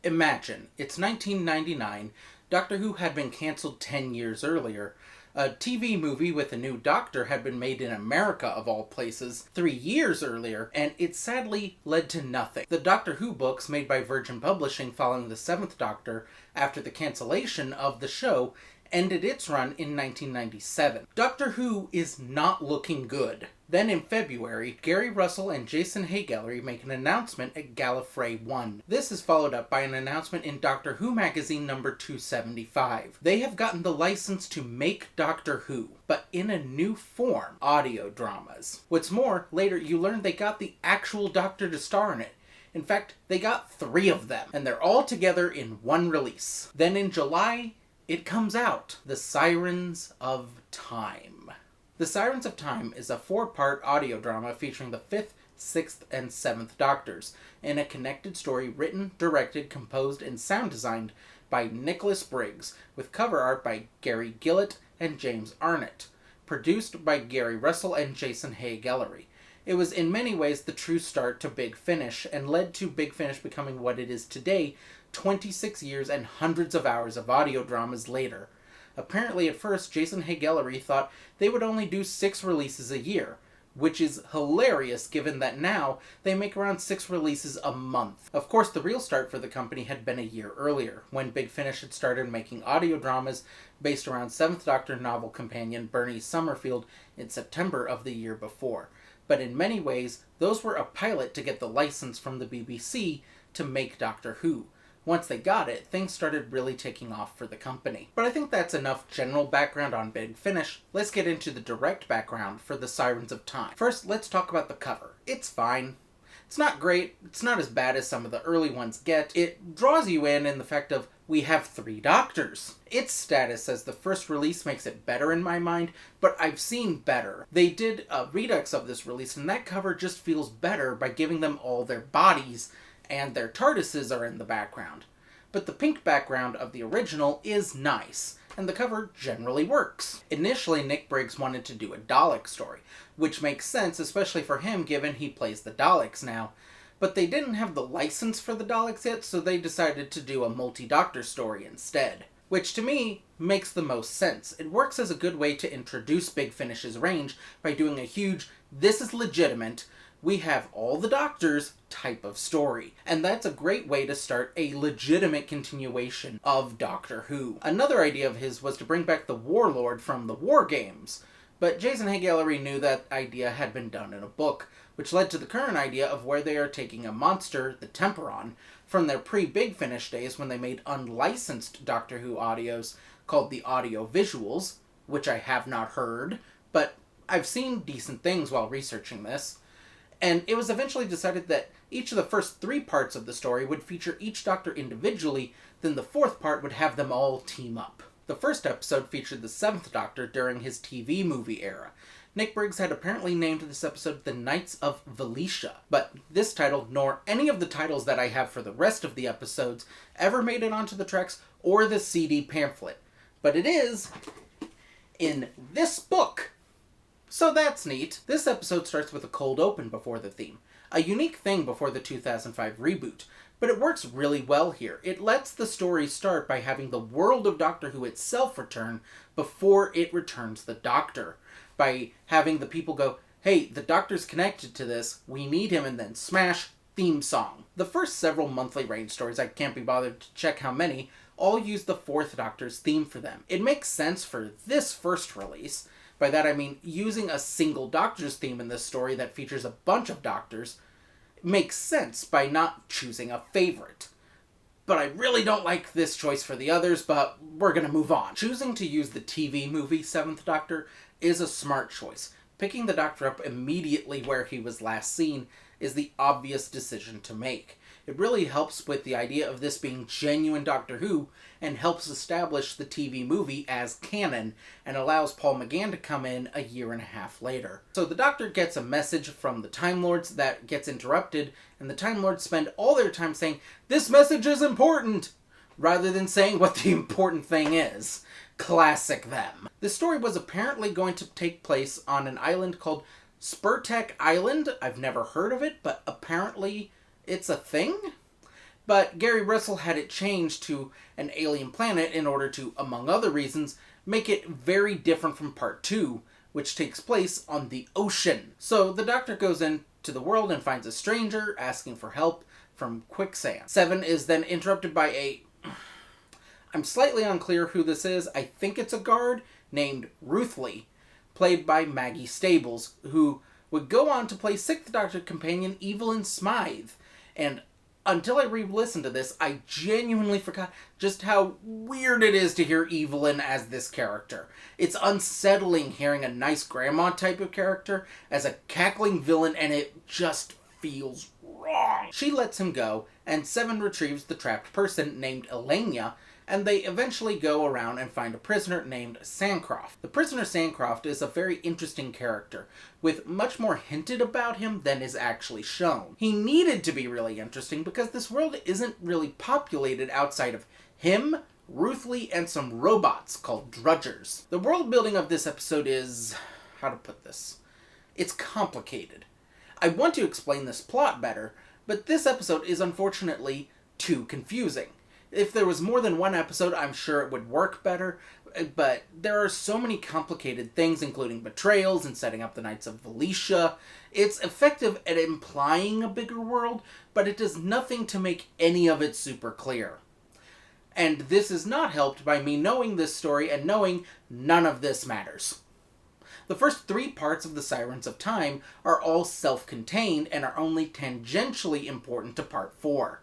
Imagine, it's 1999, Doctor Who had been cancelled 10 years earlier. A TV movie with a new Doctor had been made in America, of all places, 3 years earlier, and it sadly led to nothing. The Doctor Who books made by Virgin Publishing following the 7th Doctor, after the cancellation of the show, ended its run in 1997. Doctor Who is not looking good. Then in February, Gary Russell and Jason Hay-Gallery make an announcement at Gallifrey 1. This is followed up by an announcement in Doctor Who magazine number 275. They have gotten the license to make Doctor Who, but in a new form, audio dramas. What's more, later you learn they got the actual Doctor to star in it. In fact, they got 3 of them, and they're all together in one release. Then in July, it comes out, The Sirens of Time. The Sirens of Time is a 4-part audio drama featuring the 5th, 6th, and 7th Doctors, in a connected story written, directed, composed, and sound designed by Nicholas Briggs, with cover art by Gary Gillett and James Arnott, produced by Gary Russell and Jason Hay-Gallery. It was in many ways the true start to Big Finish, and led to Big Finish becoming what it is today, 26 years and hundreds of hours of audio dramas later. Apparently at first, Jason Hay-Gallery thought they would only do 6 releases a year, which is hilarious given that now they make around 6 releases a month. Of course, the real start for the company had been a year earlier, when Big Finish had started making audio dramas based around 7th Doctor novel companion Bernice Summerfield in September of the year before. But in many ways, those were a pilot to get the license from the BBC to make Doctor Who. Once they got it, things started really taking off for the company. But I think that's enough general background on Big Finish. Let's get into the direct background for the Sirens of Time. First, let's talk about the cover. It's fine. It's not great. It's not as bad as some of the early ones get. It draws you in the fact of, we have 3 Doctors. Its status as the first release makes it better in my mind, but I've seen better. They did a redux of this release, and that cover just feels better by giving them all their bodies, and their TARDISes are in the background. But the pink background of the original is nice, and the cover generally works. Initially, Nick Briggs wanted to do a Dalek story, which makes sense, especially for him given he plays the Daleks now. But they didn't have the license for the Daleks yet, so they decided to do a multi-Doctor story instead. Which to me makes the most sense. It works as a good way to introduce Big Finish's range by doing a huge, this is legitimate, we have all the Doctors type of story. And that's a great way to start a legitimate continuation of Doctor Who. Another idea of his was to bring back the Warlord from the War Games. But Jason Hay-Gallery knew that idea had been done in a book, which led to the current idea of where they are taking a monster, the Temperon, from their pre-Big Finish days when they made unlicensed Doctor Who audios called the Audio Visuals, which I have not heard, but I've seen decent things while researching this. And it was eventually decided that each of the first 3 parts of the story would feature each Doctor individually, then the 4th part would have them all team up. The first episode featured the 7th Doctor during his TV movie era. Nick Briggs had apparently named this episode The Knights of Valicia, but this title, nor any of the titles that I have for the rest of the episodes, ever made it onto the tracks or the CD pamphlet. But it is in this book. So that's neat. This episode starts with a cold open before the theme. A unique thing before the 2005 reboot, but it works really well here. It lets the story start by having the world of Doctor Who itself return before it returns the Doctor. By having the people go, hey, the Doctor's connected to this, we need him, and then smash, theme song. The first several monthly Reign stories, I can't be bothered to check how many, all use the 4th Doctor's theme for them. It makes sense for this first release. By that I mean using a single Doctor's theme in this story that features a bunch of Doctors makes sense by not choosing a favorite. But I really don't like this choice for the others, but we're gonna move on. Choosing to use the TV movie 7th Doctor is a smart choice. Picking the Doctor up immediately where he was last seen is the obvious decision to make. It really helps with the idea of this being genuine Doctor Who, and helps establish the TV movie as canon, and allows Paul McGann to come in a year and a half later. So the Doctor gets a message from the Time Lords that gets interrupted, and the Time Lords spend all their time saying, "This message is important!" rather than saying what the important thing is. Classic them. This story was apparently going to take place on an island called Spurtek Island. I've never heard of it, but apparently it's a thing. but Gary Russell had it changed to an alien planet in order to, among other reasons, make it very different from Part 2, which takes place on the ocean. So the Doctor goes into the world and finds a stranger asking for help from quicksand. Seven is then interrupted by a... I'm slightly unclear who this is. I think it's a guard named Ruthly, played by Maggie Stables, who would go on to play Sixth Doctor companion Evelyn Smythe. And until I re-listened to this, I genuinely forgot just how weird it is to hear Evelyn as this character. It's unsettling hearing a nice grandma type of character as a cackling villain, and it just feels wrong. She lets him go, and Seven retrieves the trapped person named Elena, and they eventually go around and find a prisoner named Sancroft. The prisoner Sancroft is a very interesting character, with much more hinted about him than is actually shown. He needed to be really interesting because this world isn't really populated outside of him, Ruthly, and some robots called Drudgers. The world building of this episode is... how to put this? It's complicated. I want to explain this plot better, but this episode is unfortunately too confusing. If there was more than one episode, I'm sure it would work better, but there are so many complicated things, including betrayals and setting up the Knights of Valicia. It's effective at implying a bigger world, but it does nothing to make any of it super clear. And this is not helped by me knowing this story and knowing none of this matters. The first 3 parts of the Sirens of Time are all self-contained and are only tangentially important to Part 4.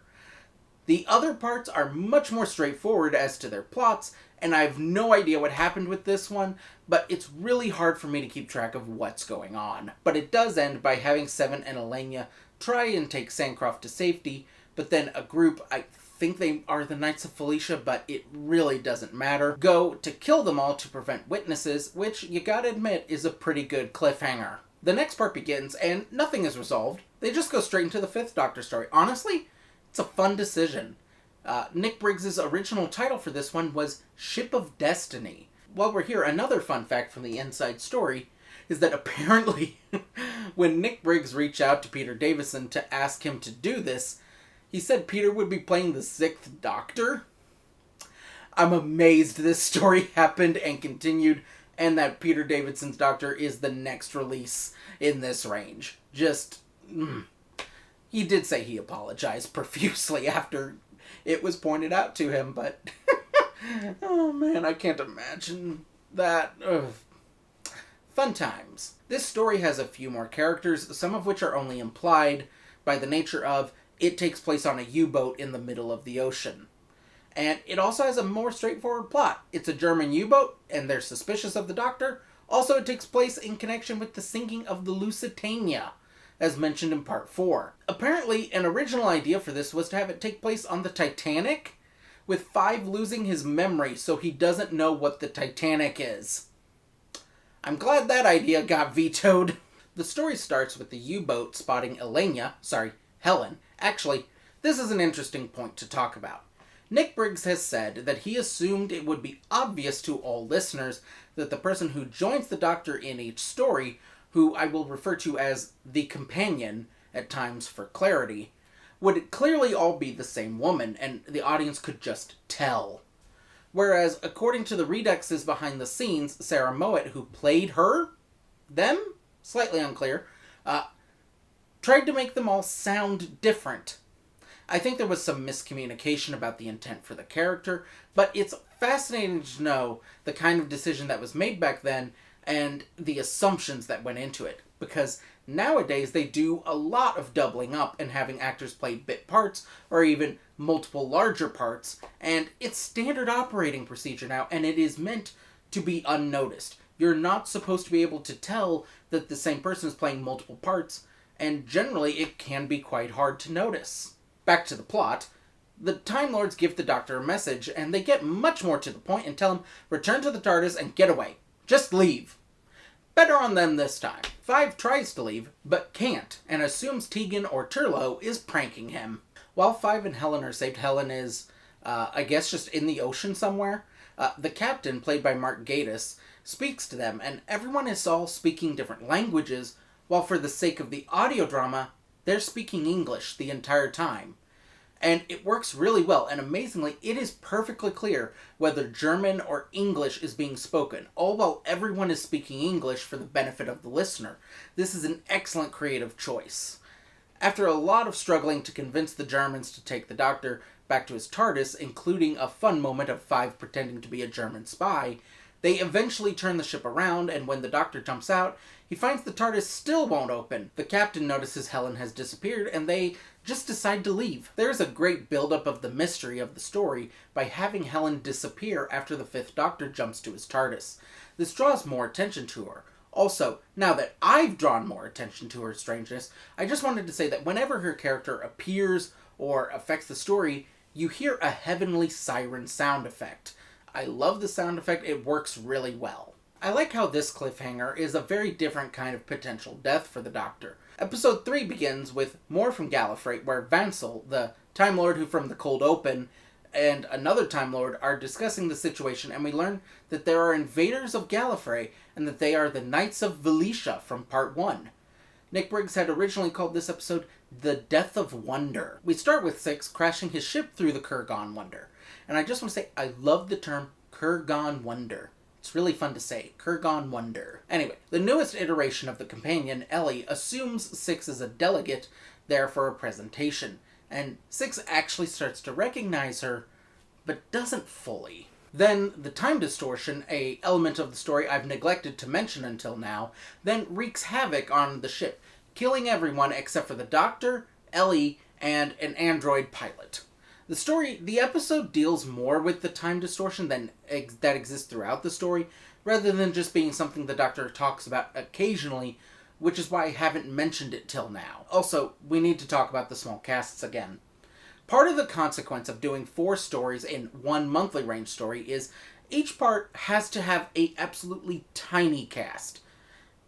The other parts are much more straightforward as to their plots, and I have no idea what happened with this one, but it's really hard for me to keep track of what's going on. But it does end by having Seven and Elena try and take Sancroft to safety, but then a group, I think they are the Knights of Felicia, but it really doesn't matter, go to kill them all to prevent witnesses, which, you gotta admit, is a pretty good cliffhanger. The next part begins, and nothing is resolved. They just go straight into the Fifth Doctor story. Honestly, it's a fun decision. Nick Briggs' original title for this one was Ship of Destiny. While we're here, another fun fact from the inside story is that apparently when Nick Briggs reached out to Peter Davison to ask him to do this, he said Peter would be playing the Sixth Doctor. I'm amazed this story happened and continued, and that Peter Davidson's Doctor is the next release in this range. He did say he apologized profusely after it was pointed out to him, but... oh man, I can't imagine that. Ugh. Fun times. This story has a few more characters, some of which are only implied by the nature of it takes place on a U-boat in the middle of the ocean. And it also has a more straightforward plot. It's a German U-boat, and they're suspicious of the Doctor. Also, it takes place in connection with the sinking of the Lusitania, as mentioned in Part 4. Apparently, an original idea for this was to have it take place on the Titanic, with Five losing his memory so he doesn't know what the Titanic is. I'm glad that idea got vetoed. The story starts with the U-boat spotting Helen. Actually, this is an interesting point to talk about. Nick Briggs has said that he assumed it would be obvious to all listeners that the person who joins the Doctor in each story, who I will refer to as the companion at times for clarity, would clearly all be the same woman, and the audience could just tell. Whereas, according to the redexes behind the scenes, Sarah Mowat, who played them, slightly unclear, tried to make them all sound different. I think there was some miscommunication about the intent for the character, but it's fascinating to know the kind of decision that was made back then and the assumptions that went into it, because nowadays they do a lot of doubling up and having actors play bit parts or even multiple larger parts, and it's standard operating procedure now, and it is meant to be unnoticed. You're not supposed to be able to tell that the same person is playing multiple parts, and generally it can be quite hard to notice. Back to the plot, the Time Lords give the Doctor a message, and they get much more to the point and tell him, return to the TARDIS and get away. Just leave. Better on them this time. Five tries to leave, but can't, and assumes Tegan or Turlough is pranking him. While Five and Helen are saved, Helen is, I guess, just in the ocean somewhere. The captain, played by Mark Gatiss, speaks to them, and everyone is all speaking different languages, while for the sake of the audio drama, they're speaking English the entire time. And it works really well, and amazingly, it is perfectly clear whether German or English is being spoken, all while everyone is speaking English for the benefit of the listener. This is an excellent creative choice. After a lot of struggling to convince the Germans to take the Doctor back to his TARDIS, including a fun moment of Five pretending to be a German spy, they eventually turn the ship around, and when the Doctor jumps out, he finds the TARDIS still won't open. The captain notices Helen has disappeared, and they just decide to leave. There's a great build-up of the mystery of the story by having Helen disappear after the Fifth Doctor jumps to his TARDIS. This draws more attention to her. Also, now that I've drawn more attention to her strangeness, I just wanted to say that whenever her character appears or affects the story, you hear a heavenly siren sound effect. I love the sound effect, it works really well. I like how this cliffhanger is a very different kind of potential death for the Doctor. Episode 3 begins with more from Gallifrey, where Vansel, the Time Lord who from the cold open, and another Time Lord are discussing the situation, and we learn that there are invaders of Gallifrey, and that they are the Knights of Velicia from Part 1. Nick Briggs had originally called this episode The Death of Wonder. We start with Six crashing his ship through the Kurgan Wonder. And I just want to say, I love the term Kurgan Wonder. It's really fun to say, Kurgan Wonder. Anyway, the newest iteration of the companion, Ellie, assumes Six is a delegate there for a presentation. And Six actually starts to recognize her, but doesn't fully. Then the time distortion, a element of the story I've neglected to mention until now, then wreaks havoc on the ship, killing everyone except for the Doctor, Ellie, and an android pilot. The episode deals more with the time distortion that exists throughout the story, rather than just being something the Doctor talks about occasionally, which is why I haven't mentioned it till now. Also, we need to talk about the small casts again. Part of the consequence of doing 4 stories in one monthly range story is each part has to have a absolutely tiny cast.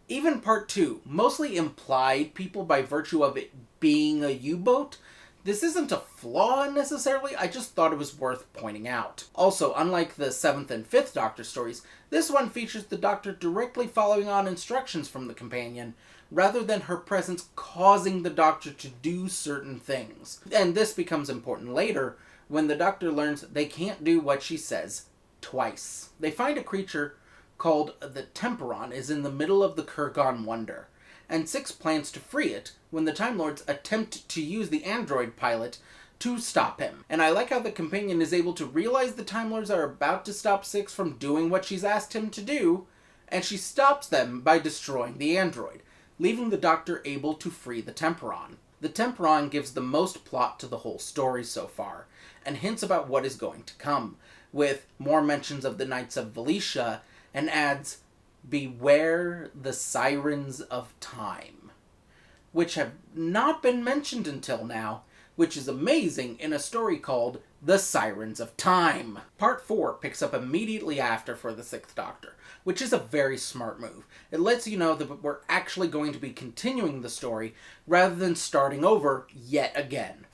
Even Part 2, mostly implied people by virtue of it being a U-boat. This isn't a flaw necessarily, I just thought it was worth pointing out. Also, unlike the 7th and 5th Doctor stories, this one features the Doctor directly following on instructions from the companion, rather than her presence causing the Doctor to do certain things. And this becomes important later, when the Doctor learns they can't do what she says twice. They find a creature called the Temperon is in the middle of the Kurgan Wonder, and Six plans to free it when the Time Lords attempt to use the android pilot to stop him. And I like how the companion is able to realize the Time Lords are about to stop Six from doing what she's asked him to do, and she stops them by destroying the android, leaving the Doctor able to free the Temperon. The Temperon gives the most plot to the whole story so far, and hints about what is going to come, with more mentions of the Knights of Velicia, and adds, "Beware the Sirens of Time," which have not been mentioned until now, which is amazing in a story called The Sirens of Time. Part 4 picks up immediately after for the 6th Doctor, which is a very smart move. It lets you know that we're actually going to be continuing the story rather than starting over yet again.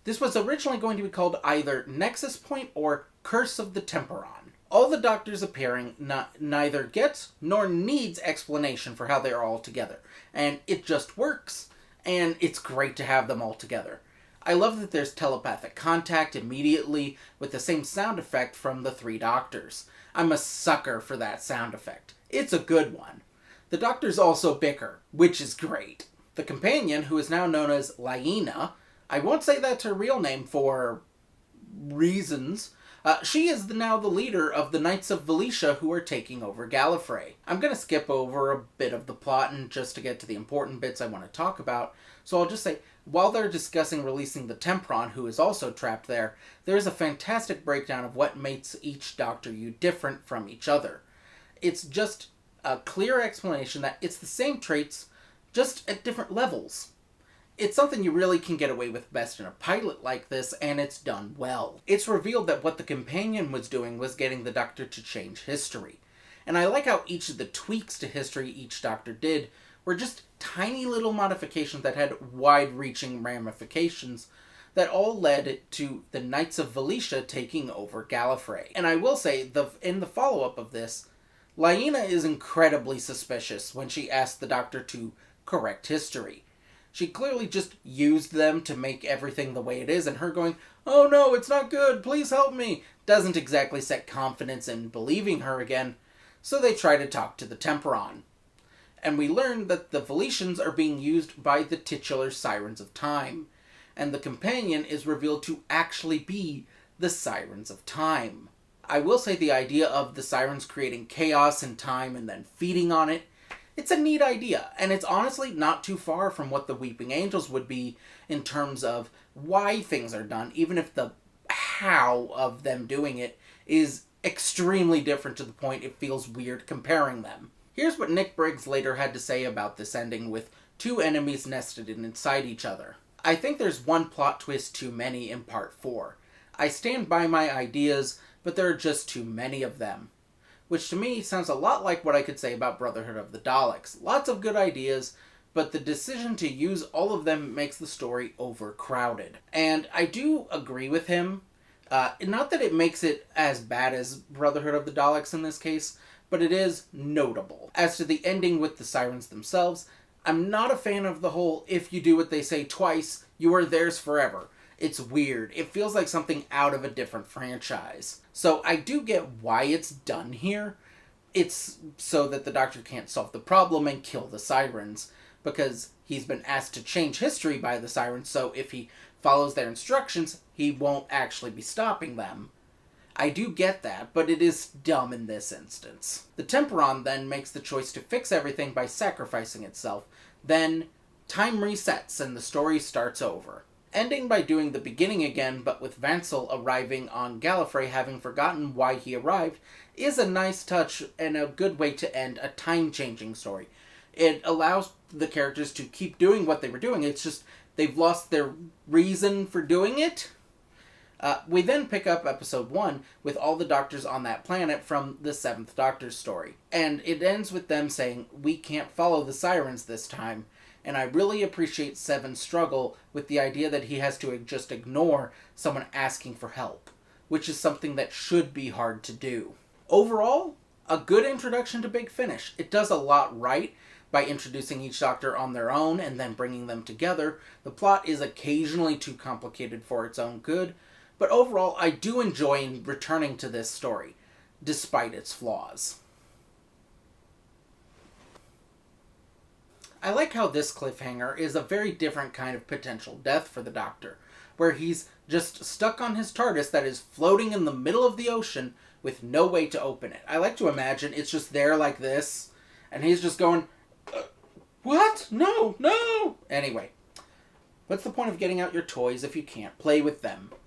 This was originally going to be called either Nexus Point or Curse of the Temperon. All the Doctors appearing neither gets nor needs explanation for how they're all together, and it just works, and it's great to have them all together. I love that there's telepathic contact immediately with the same sound effect from the 3 Doctors. I'm a sucker for that sound effect. It's a good one. The Doctors also bicker, which is great. The companion, who is now known as Laina, I won't say that's her real name for reasons. She is now the leader of the Knights of Velicia who are taking over Gallifrey. I'm going to skip over a bit of the plot and just to get to the important bits I want to talk about. So I'll just say, while they're discussing releasing the Temperon, who is also trapped there, there's a fantastic breakdown of what makes each Doctor U different from each other. It's just a clear explanation that it's the same traits, just at different levels. It's something you really can get away with best in a pilot like this, and it's done well. It's revealed that what the companion was doing was getting the Doctor to change history. And I like how each of the tweaks to history each Doctor did were just tiny little modifications that had wide-reaching ramifications that all led to the Knights of Velicia taking over Gallifrey. And I will say, in the follow-up of this, Laina is incredibly suspicious when she asks the Doctor to correct history. She clearly just used them to make everything the way it is, and her going, "Oh no, it's not good, please help me," doesn't exactly set confidence in believing her again, so they try to talk to the Temperon. And we learn that the Felicians are being used by the titular Sirens of Time, and the companion is revealed to actually be the Sirens of Time. I will say the idea of the Sirens creating chaos in time and then feeding on it, it's a neat idea, and it's honestly not too far from what the Weeping Angels would be in terms of why things are done, even if the how of them doing it is extremely different to the point it feels weird comparing them. Here's what Nick Briggs later had to say about this ending with two enemies nested inside each other. "I think there's one plot twist too many in part 4. I stand by my ideas, but there are just too many of them." Which to me sounds a lot like what I could say about Brotherhood of the Daleks. Lots of good ideas, but the decision to use all of them makes the story overcrowded. And I do agree with him. Not that it makes it as bad as Brotherhood of the Daleks in this case, but it is notable. As to the ending with the Sirens themselves, I'm not a fan of the whole "if you do what they say twice, you are theirs forever." It's weird. It feels like something out of a different franchise. So I do get why it's done here. It's so that the Doctor can't solve the problem and kill the Sirens, because he's been asked to change history by the Sirens, so if he follows their instructions, he won't actually be stopping them. I do get that, but it is dumb in this instance. The Temperon then makes the choice to fix everything by sacrificing itself. Then, time resets and the story starts over. Ending by doing the beginning again, but with Vansel arriving on Gallifrey having forgotten why he arrived, is a nice touch and a good way to end a time-changing story. It allows the characters to keep doing what they were doing, it's just they've lost their reason for doing it. We then pick up episode 1 with all the Doctors on that planet from the 7th Doctor's story. And it ends with them saying, "We can't follow the Sirens this time." And I really appreciate Seven's struggle with the idea that he has to just ignore someone asking for help, which is something that should be hard to do. Overall, a good introduction to Big Finish. It does a lot right by introducing each Doctor on their own and then bringing them together. The plot is occasionally too complicated for its own good, but overall I do enjoy returning to this story, despite its flaws. I like how this cliffhanger is a very different kind of potential death for the Doctor, where he's just stuck on his TARDIS that is floating in the middle of the ocean with no way to open it. I like to imagine it's just there like this, and he's just going, "What? No, no!" Anyway, what's the point of getting out your toys if you can't play with them?